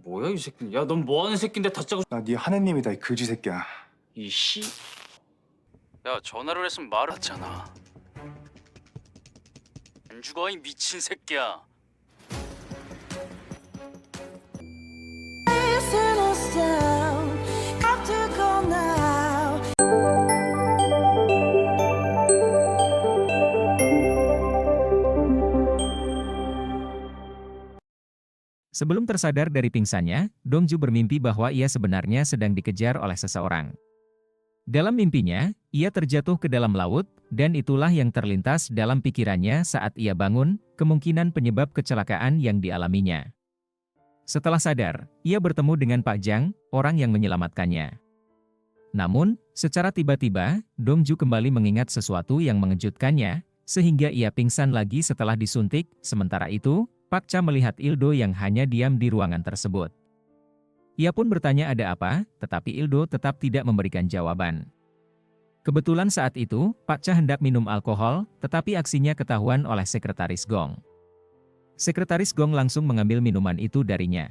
뭐야 이 새끼. 야, 넌 뭐 하는 새끼인데 다짜고 나 네 하느님이다, 이 거지 새끼야. 이 씨. 야, 전화를 했으면 말을 하잖아. 안 죽어 이 미친 새끼야. Settle us down. Have to go now. Sebelum tersadar dari pingsannya, Dongju bermimpi bahwa ia sebenarnya sedang dikejar oleh seseorang. Dalam mimpinya, ia terjatuh ke dalam laut, dan itulah yang terlintas dalam pikirannya saat ia bangun, kemungkinan penyebab kecelakaan yang dialaminya. Setelah sadar, ia bertemu dengan Pak Jang, orang yang menyelamatkannya. Namun, secara tiba-tiba, Dongju kembali mengingat sesuatu yang mengejutkannya, sehingga ia pingsan lagi setelah disuntik. Sementara itu, Pak Cha melihat Ildo yang hanya diam di ruangan tersebut. Ia pun bertanya ada apa, tetapi Ildo tetap tidak memberikan jawaban. Kebetulan saat itu, Pak Cha hendak minum alkohol, tetapi aksinya ketahuan oleh Sekretaris Gong. Sekretaris Gong langsung mengambil minuman itu darinya.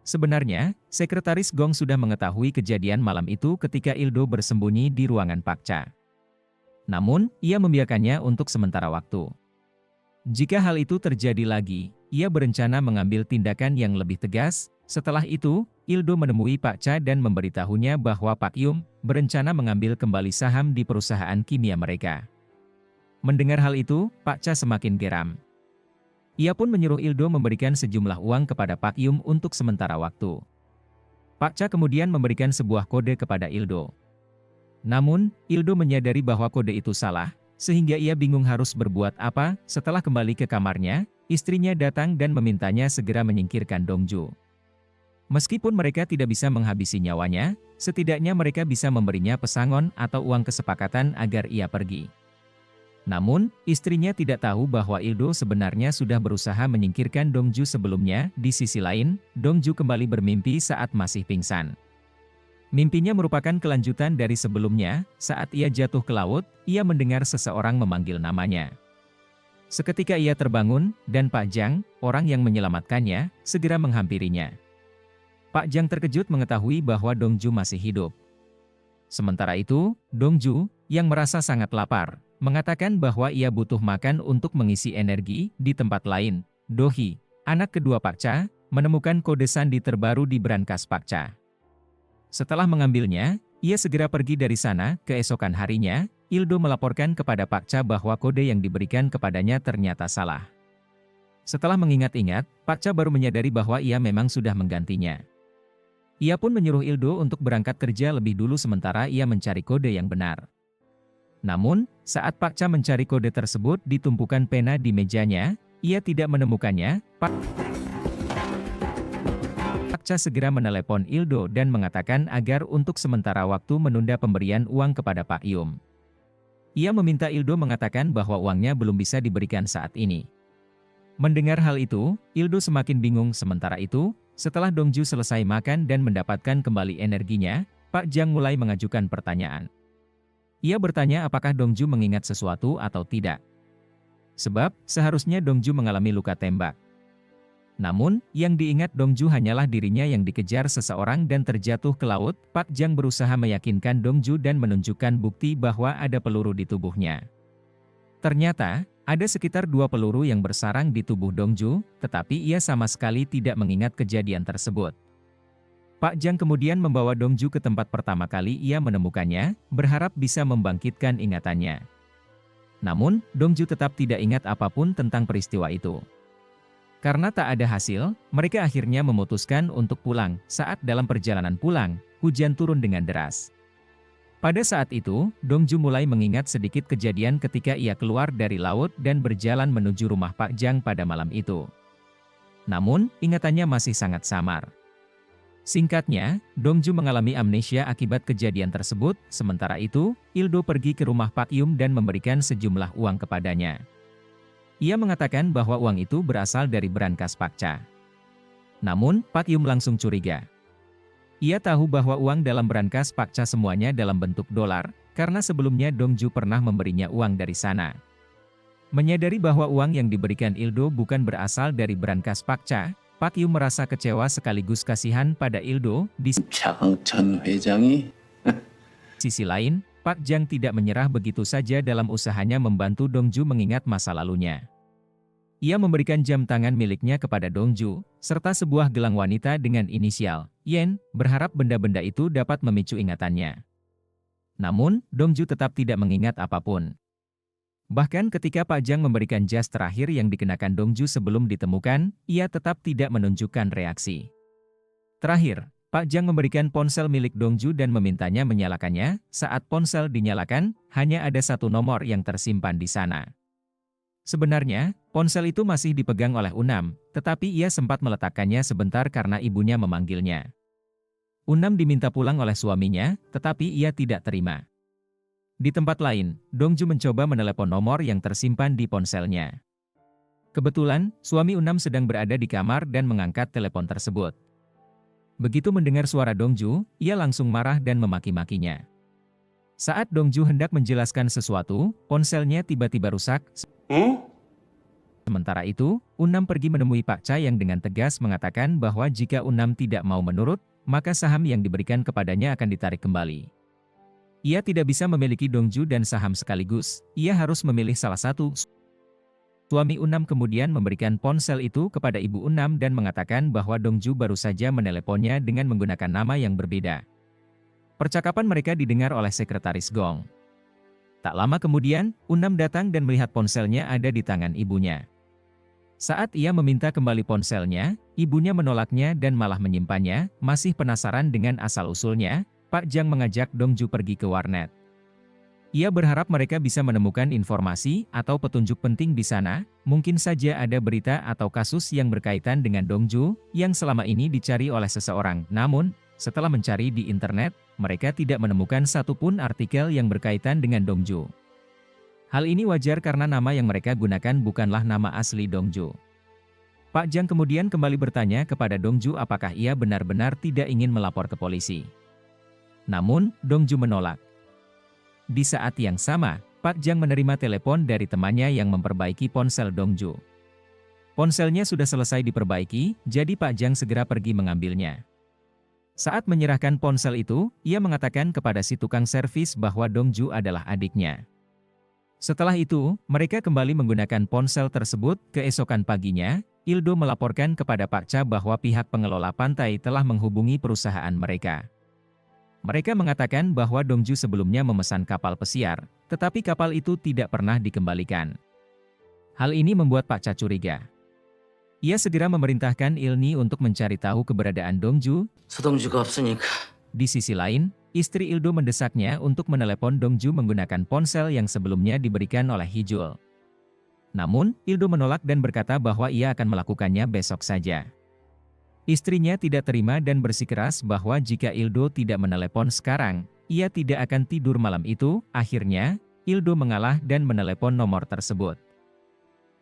Sebenarnya, Sekretaris Gong sudah mengetahui kejadian malam itu ketika Ildo bersembunyi di ruangan Pak Cha. Namun, ia membiarkannya untuk sementara waktu. Jika hal itu terjadi lagi, ia berencana mengambil tindakan yang lebih tegas. Setelah itu, Ildo menemui Pak Cha dan memberitahunya bahwa Pak Yum berencana mengambil kembali saham di perusahaan kimia mereka. Mendengar hal itu, Pak Cha semakin geram. Ia pun menyuruh Ildo memberikan sejumlah uang kepada Pak Yum untuk sementara waktu. Pak Cha kemudian memberikan sebuah kode kepada Ildo. Namun, Ildo menyadari bahwa kode itu salah, sehingga ia bingung harus berbuat apa. Setelah kembali ke kamarnya, istrinya datang dan memintanya segera menyingkirkan Dongju. Meskipun mereka tidak bisa menghabisi nyawanya, setidaknya mereka bisa memberinya pesangon atau uang kesepakatan agar ia pergi. Namun, istrinya tidak tahu bahwa Ildo sebenarnya sudah berusaha menyingkirkan Dongju sebelumnya. Di sisi lain, Dongju kembali bermimpi saat masih pingsan. Mimpinya merupakan kelanjutan dari sebelumnya. Saat ia jatuh ke laut, ia mendengar seseorang memanggil namanya. Seketika ia terbangun, dan Pak Jang, orang yang menyelamatkannya, segera menghampirinya. Pak Jang terkejut mengetahui bahwa Dongju masih hidup. Sementara itu, Dongju, yang merasa sangat lapar, mengatakan bahwa ia butuh makan untuk mengisi energi. Di tempat lain, Dohi, anak kedua Pak Cha, menemukan kode sandi terbaru di brankas Pak Cha. Setelah mengambilnya, ia segera pergi dari sana. Keesokan harinya, Ildo melaporkan kepada Pak Cha bahwa kode yang diberikan kepadanya ternyata salah. Setelah mengingat-ingat, Pak Cha baru menyadari bahwa ia memang sudah menggantinya. Ia pun menyuruh Ildo untuk berangkat kerja lebih dulu sementara ia mencari kode yang benar. Namun, saat Pak Cha mencari kode tersebut di tumpukan pena di mejanya, ia tidak menemukannya. Pak Cha segera menelepon Ildo dan mengatakan agar untuk sementara waktu menunda pemberian uang kepada Pak Yum. Ia meminta Ildo mengatakan bahwa uangnya belum bisa diberikan saat ini. Mendengar hal itu, Ildo semakin bingung. Sementara itu, setelah Dongju selesai makan dan mendapatkan kembali energinya, Pak Jang mulai mengajukan pertanyaan. Ia bertanya apakah Dongju mengingat sesuatu atau tidak. Sebab, seharusnya Dongju mengalami luka tembak. Namun, yang diingat Dongju hanyalah dirinya yang dikejar seseorang dan terjatuh ke laut. Pak Jang berusaha meyakinkan Dongju dan menunjukkan bukti bahwa ada peluru di tubuhnya. Ternyata, ada sekitar 2 peluru yang bersarang di tubuh Dongju, tetapi ia sama sekali tidak mengingat kejadian tersebut. Pak Jang kemudian membawa Dongju ke tempat pertama kali ia menemukannya, berharap bisa membangkitkan ingatannya. Namun, Dongju tetap tidak ingat apapun tentang peristiwa itu. Karena tak ada hasil, mereka akhirnya memutuskan untuk pulang. Saat dalam perjalanan pulang, hujan turun dengan deras. Pada saat itu, Dongju mulai mengingat sedikit kejadian ketika ia keluar dari laut dan berjalan menuju rumah Pak Jang pada malam itu. Namun, ingatannya masih sangat samar. Singkatnya, Dongju mengalami amnesia akibat kejadian tersebut. Sementara itu, Ildo pergi ke rumah Pak Yum dan memberikan sejumlah uang kepadanya. Ia mengatakan bahwa uang itu berasal dari brankas Pak Cha. Namun, Pak Yum langsung curiga. Ia tahu bahwa uang dalam brankas Pak Cha semuanya dalam bentuk dolar, karena sebelumnya Dongju pernah memberinya uang dari sana. Menyadari bahwa uang yang diberikan Ildo bukan berasal dari brankas Pak Cha, Pak Yum merasa kecewa sekaligus kasihan pada Il-do. Di 장천 회장이 sisi lain, Pak Jang tidak menyerah begitu saja dalam usahanya membantu Dongju mengingat masa lalunya. Ia memberikan jam tangan miliknya kepada Dongju, serta sebuah gelang wanita dengan inisial Yen, berharap benda-benda itu dapat memicu ingatannya. Namun, Dongju tetap tidak mengingat apapun. Bahkan ketika Pak Jang memberikan jas terakhir yang dikenakan Dongju sebelum ditemukan, ia tetap tidak menunjukkan reaksi. Terakhir, Pak Jang memberikan ponsel milik Dongju dan memintanya menyalakannya. Saat ponsel dinyalakan, hanya ada satu nomor yang tersimpan di sana. Sebenarnya, ponsel itu masih dipegang oleh Unam, tetapi ia sempat meletakkannya sebentar karena ibunya memanggilnya. Unam diminta pulang oleh suaminya, tetapi ia tidak terima. Di tempat lain, Dongju mencoba menelepon nomor yang tersimpan di ponselnya. Kebetulan, suami Unam sedang berada di kamar dan mengangkat telepon tersebut. Begitu mendengar suara Dongju, ia langsung marah dan memaki-makinya. Saat Dongju hendak menjelaskan sesuatu, ponselnya tiba-tiba rusak. Sementara itu, Unam pergi menemui Pak Cha yang dengan tegas mengatakan bahwa jika Unam tidak mau menurut, maka saham yang diberikan kepadanya akan ditarik kembali. Ia tidak bisa memiliki Dongju dan saham sekaligus, ia harus memilih salah satu. Suami Unam kemudian memberikan ponsel itu kepada ibu Unam dan mengatakan bahwa Dongju baru saja meneleponnya dengan menggunakan nama yang berbeda. Percakapan mereka didengar oleh sekretaris Gong. Tak lama kemudian, Unam datang dan melihat ponselnya ada di tangan ibunya. Saat ia meminta kembali ponselnya, ibunya menolaknya dan malah menyimpannya. Masih penasaran dengan asal-usulnya, Pak Jang mengajak Dongju pergi ke warnet. Ia berharap mereka bisa menemukan informasi atau petunjuk penting di sana, mungkin saja ada berita atau kasus yang berkaitan dengan Dongju, yang selama ini dicari oleh seseorang. Namun, setelah mencari di internet, mereka tidak menemukan satupun artikel yang berkaitan dengan Dongju. Hal ini wajar karena nama yang mereka gunakan bukanlah nama asli Dongju. Pak Jang kemudian kembali bertanya kepada Dongju apakah ia benar-benar tidak ingin melapor ke polisi. Namun, Dongju menolak. Di saat yang sama, Pak Jang menerima telepon dari temannya yang memperbaiki ponsel Dongju. Ponselnya sudah selesai diperbaiki, jadi Pak Jang segera pergi mengambilnya. Saat menyerahkan ponsel itu, ia mengatakan kepada si tukang servis bahwa Dongju adalah adiknya. Setelah itu, mereka kembali menggunakan ponsel tersebut. Keesokan paginya, Il-do melaporkan kepada Pak Cha bahwa pihak pengelola pantai telah menghubungi perusahaan mereka. Mereka mengatakan bahwa Dongju sebelumnya memesan kapal pesiar, tetapi kapal itu tidak pernah dikembalikan. Hal ini membuat Pak Cha curiga. Ia segera memerintahkan Il-ni untuk mencari tahu keberadaan Dongju. 서동주가 없으니까 Di sisi lain, istri Il-do mendesaknya untuk menelepon Dongju menggunakan ponsel yang sebelumnya diberikan oleh Hijul. Namun, Il-do menolak dan berkata bahwa ia akan melakukannya besok saja. Istrinya tidak terima dan bersikeras bahwa jika Il-do tidak menelepon sekarang, ia tidak akan tidur malam itu. Akhirnya, Il-do mengalah dan menelepon nomor tersebut.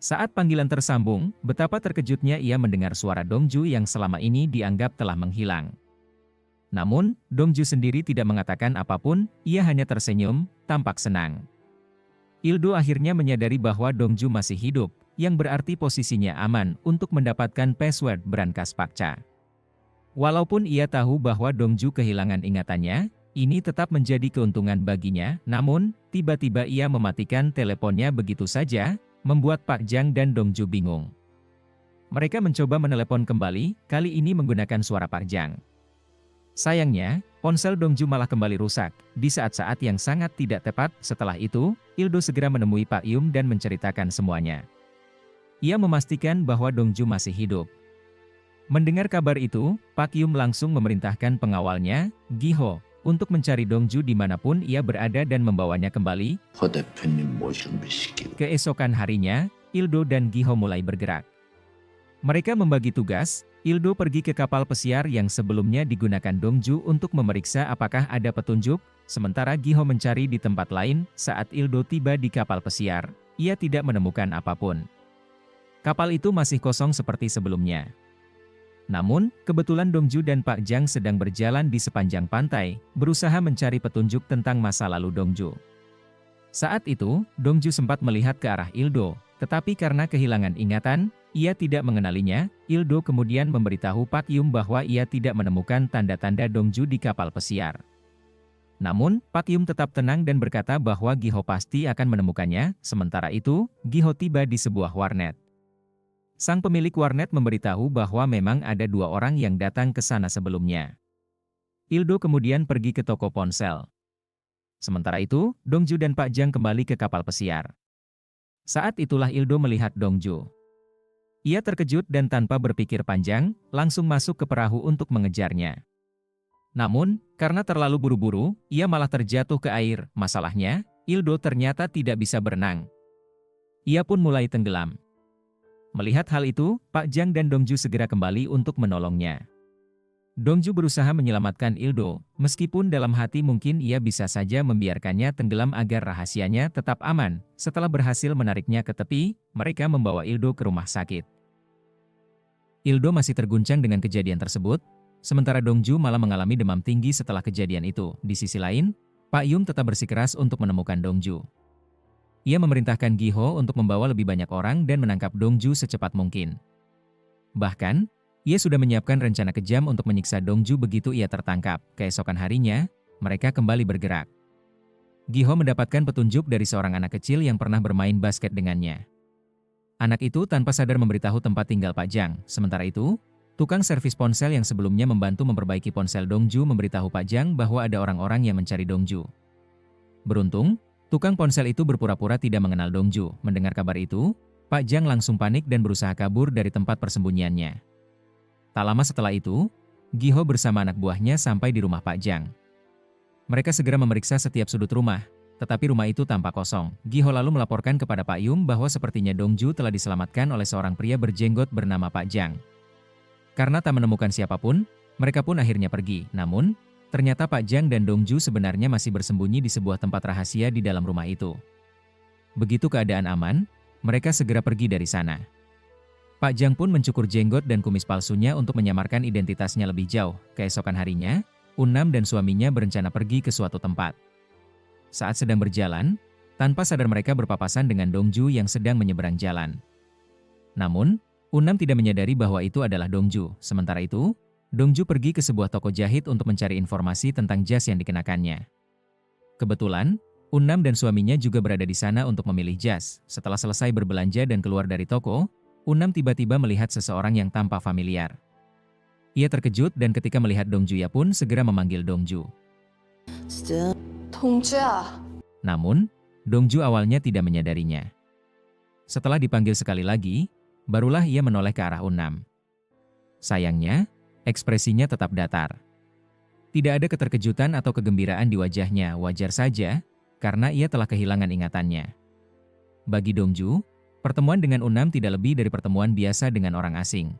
Saat panggilan tersambung, betapa terkejutnya ia mendengar suara Dongju yang selama ini dianggap telah menghilang. Namun, Dongju sendiri tidak mengatakan apapun, ia hanya tersenyum, tampak senang. Il-do akhirnya menyadari bahwa Dongju masih hidup, yang berarti posisinya aman untuk mendapatkan password brankas Pak Cha. Walaupun ia tahu bahwa Dongju kehilangan ingatannya, ini tetap menjadi keuntungan baginya. Namun, tiba-tiba ia mematikan teleponnya begitu saja, membuat Pak Jang dan Dongju bingung. Mereka mencoba menelepon kembali, kali ini menggunakan suara Pak Jang. Sayangnya, ponsel Dongju malah kembali rusak, di saat-saat yang sangat tidak tepat. Setelah itu, Il-do segera menemui Pak Yum dan menceritakan semuanya. Ia memastikan bahwa Dongju masih hidup. Mendengar kabar itu, Pak Yum langsung memerintahkan pengawalnya, Gi-ho, untuk mencari Dongju dimanapun ia berada dan membawanya kembali. 허 대표님 모시는 비시기 Keesokan harinya, Il-do dan Gi-ho mulai bergerak. Mereka membagi tugas. Il-do pergi ke kapal pesiar yang sebelumnya digunakan Dongju untuk memeriksa apakah ada petunjuk, sementara Gi-ho mencari di tempat lain. Saat Il-do tiba di kapal pesiar, ia tidak menemukan apapun. Kapal itu masih kosong seperti sebelumnya. Namun, kebetulan Dongju dan Pak Jang sedang berjalan di sepanjang pantai, berusaha mencari petunjuk tentang masa lalu Dongju. Saat itu, Dongju sempat melihat ke arah Il-do, Tetapi karena kehilangan ingatan, ia tidak mengenalinya. Il-do kemudian memberitahu Pak Yum bahwa ia tidak menemukan tanda-tanda Dongju di kapal pesiar. Namun, Pak Yum tetap tenang dan berkata bahwa Giho pasti akan menemukannya. Sementara itu, Giho tiba di sebuah warnet. Sang pemilik warnet memberitahu bahwa memang ada 2 orang yang datang ke sana sebelumnya. Il-do kemudian pergi ke toko ponsel. Sementara itu, Dongju dan Pak Jang kembali ke kapal pesiar. Saat itulah Il-do melihat Dongju. Ia terkejut dan tanpa berpikir panjang, langsung masuk ke perahu untuk mengejarnya. Namun, karena terlalu buru-buru, ia malah terjatuh ke air. Masalahnya, Il-do ternyata tidak bisa berenang. Ia pun mulai tenggelam. Melihat hal itu, Pak Jang dan Dongju segera kembali untuk menolongnya. Dongju berusaha menyelamatkan Il-do, meskipun dalam hati mungkin ia bisa saja membiarkannya tenggelam agar rahasianya tetap aman. Setelah berhasil menariknya ke tepi, mereka membawa Il-do ke rumah sakit. Il-do masih terguncang dengan kejadian tersebut, sementara Dongju malah mengalami demam tinggi setelah kejadian itu. Di sisi lain, Pak Yum tetap bersikeras untuk menemukan Dongju. Ia memerintahkan Giho untuk membawa lebih banyak orang dan menangkap Dongju secepat mungkin. Bahkan, ia sudah menyiapkan rencana kejam untuk menyiksa Dongju begitu ia tertangkap. Keesokan harinya, mereka kembali bergerak. Giho mendapatkan petunjuk dari seorang anak kecil yang pernah bermain basket dengannya. Anak itu tanpa sadar memberitahu tempat tinggal Pak Jang. Sementara itu, tukang servis ponsel yang sebelumnya membantu memperbaiki ponsel Dongju memberitahu Pak Jang bahwa ada orang-orang yang mencari Dongju. Beruntung, tukang ponsel itu berpura-pura tidak mengenal Dongju. Mendengar kabar itu, Pak Jang langsung panik dan berusaha kabur dari tempat persembunyiannya. Tak lama setelah itu, Giho bersama anak buahnya sampai di rumah Pak Jang. Mereka segera memeriksa setiap sudut rumah, tetapi rumah itu tampak kosong. Giho lalu melaporkan kepada Pak Yum bahwa sepertinya Dongju telah diselamatkan oleh seorang pria berjenggot bernama Pak Jang. Karena tak menemukan siapapun, mereka pun akhirnya pergi. Namun, ternyata Pak Jang dan Dongju sebenarnya masih bersembunyi di sebuah tempat rahasia di dalam rumah itu. Begitu keadaan aman, mereka segera pergi dari sana. Pak Jang pun mencukur jenggot dan kumis palsunya untuk menyamarkan identitasnya lebih jauh. Keesokan harinya, Unnam dan suaminya berencana pergi ke suatu tempat. Saat sedang berjalan, tanpa sadar mereka berpapasan dengan Dongju yang sedang menyeberang jalan. Namun, Unnam tidak menyadari bahwa itu adalah Dongju. Sementara itu, Dongju pergi ke sebuah toko jahit untuk mencari informasi tentang jas yang dikenakannya. Kebetulan, Unnam dan suaminya juga berada di sana untuk memilih jas. Setelah selesai berbelanja dan keluar dari toko, Unnam tiba-tiba melihat seseorang yang tampak familiar. Ia terkejut dan ketika melihat Dongju ia pun segera memanggil Dongju. 동주야. Namun, Dongju awalnya tidak menyadarinya. Setelah dipanggil sekali lagi, barulah ia menoleh ke arah Unnam. Sayangnya, ekspresinya tetap datar. Tidak ada keterkejutan atau kegembiraan di wajahnya, wajar saja, karena ia telah kehilangan ingatannya. Bagi Dongju, pertemuan dengan Unnam tidak lebih dari pertemuan biasa dengan orang asing.